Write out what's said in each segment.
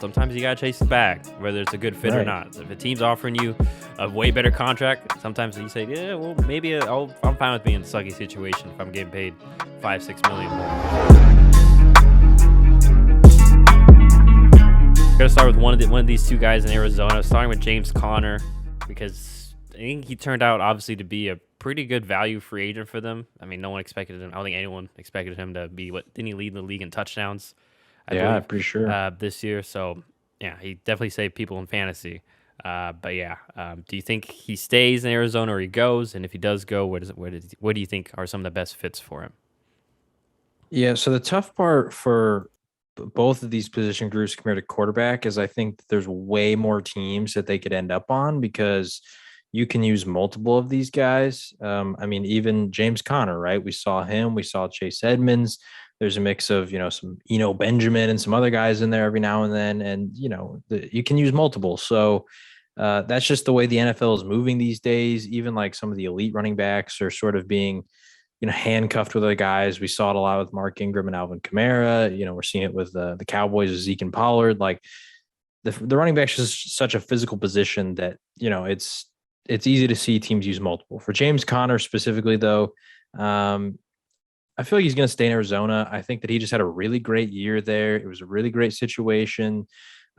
Sometimes you got to chase the bag, whether it's a good fit or not. If a team's offering you a way better contract, sometimes you say, yeah, well, maybe I'm fine with being in a sucky situation if I'm getting paid $5-6 million more. Got to start with one of these two guys in Arizona, starting with James Conner, because I think he turned out obviously to be a pretty good value free agent for them. I mean, no one expected him. I don't think anyone expected him to be didn't he lead the league in touchdowns? I believe, pretty sure. This year. So yeah, he definitely saved people in fantasy. But yeah, do you think he stays in Arizona or he goes? And if he does go, what do you think are some of the best fits for him? Yeah, so the tough part for both of these position groups compared to quarterback is I think that there's way more teams that they could end up on because you can use multiple of these guys. I mean, even James Conner, right? We saw him. We saw Chase Edmonds. There's a mix of, some Benjamin and some other guys in there every now and then. And, you can use multiple. So that's just the way the NFL is moving these days. Even like some of the elite running backs are sort of being, handcuffed with other guys. We saw it a lot with Mark Ingram and Alvin Kamara. We're seeing it with the Cowboys with Zeke and Pollard. Like the running backs is such a physical position that, it's easy to see teams use multiple. For James Conner specifically, though, I feel like he's going to stay in Arizona. I think that he just had a really great year there. It was a really great situation.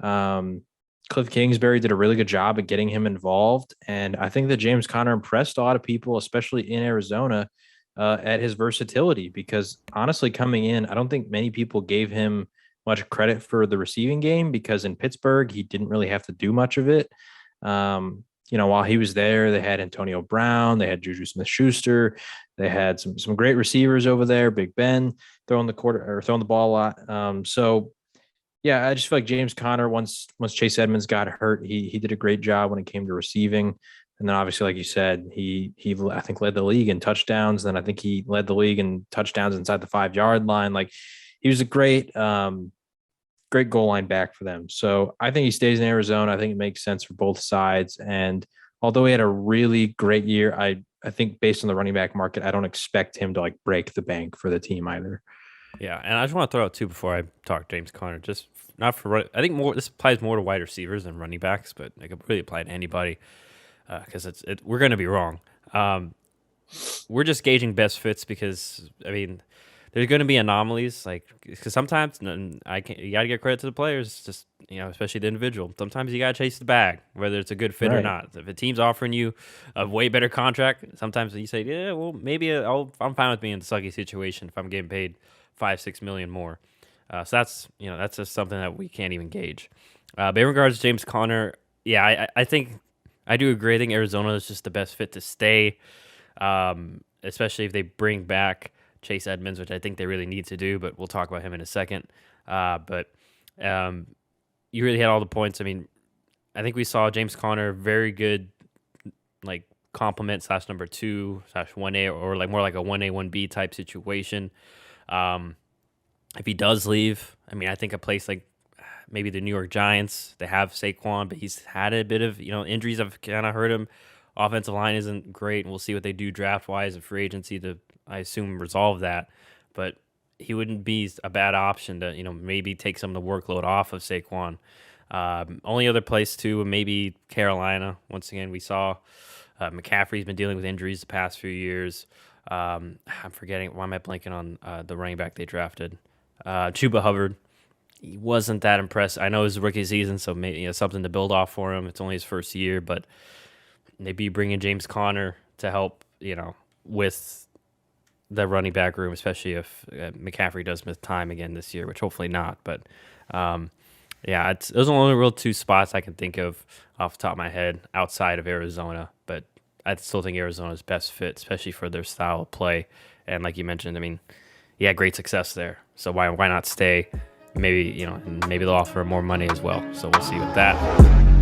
Cliff Kingsbury did a really good job at getting him involved. And I think that James Conner impressed a lot of people, especially in Arizona, at his versatility, because honestly, coming in, I don't think many people gave him much credit for the receiving game because in Pittsburgh, he didn't really have to do much of it. While he was there, they had Antonio Brown, they had Juju Smith-Schuster, they had some great receivers over there, Big Ben throwing the ball a lot. So yeah, I just feel like James Conner, once Chase Edmonds got hurt, he did a great job when it came to receiving. And then obviously, like you said, he I think led the league in touchdowns. Then I think he led the league in touchdowns inside the 5-yard line. Like he was a great goal line back for them. So I think he stays in Arizona. I think it makes sense for both sides. And although he had a really great year, I think based on the running back market, I don't expect him to like break the bank for the team either. Yeah, and I just want to throw out too before I talk James Conner, just not for I think this applies more to wide receivers than running backs, but it could really apply to anybody because we're going to be wrong. We're just gauging best fits because I mean there's going to be anomalies, like because sometimes you got to get credit to the players, just especially the individual. Sometimes you got to chase the bag, whether it's a good fit or not. If a team's offering you a way better contract, sometimes you say, yeah, well, maybe I'm fine with being in a sucky situation if I'm getting paid $5-6 million more. So that's just something that we can't even gauge. But in regards to James Conner, yeah, I think I do agree. I think Arizona is just the best fit to stay, especially if they bring back Chase Edmonds, which I think they really need to do, but we'll talk about him in a second. But you really had all the points. I mean, I think we saw James Conner very good, like compliment / number 2 / 1A or like more like a 1A 1B type situation. If he does leave, I mean, I think a place like maybe the New York Giants, they have Saquon, but he's had a bit of injuries have kind of hurt him. Offensive line isn't great, and we'll see what they do draft wise and free agency to, I assume, resolve that. But he wouldn't be a bad option to maybe take some of the workload off of Saquon. Only other place too, maybe Carolina. Once again, we saw McCaffrey's been dealing with injuries the past few years. I'm forgetting, why am I blanking on the running back they drafted? Chuba Hubbard. He wasn't that impressed. I know it was rookie season, so maybe something to build off for him. It's only his first year, but maybe bringing James Conner to help, with the running back room, especially if McCaffrey does miss time again this year, which hopefully not. But yeah, those are the only real 2 spots I can think of off the top of my head outside of Arizona. But I still think Arizona's best fit, especially for their style of play. And like you mentioned, I mean, he had great success there. So why not stay? Maybe, and maybe they'll offer more money as well. So we'll see with that.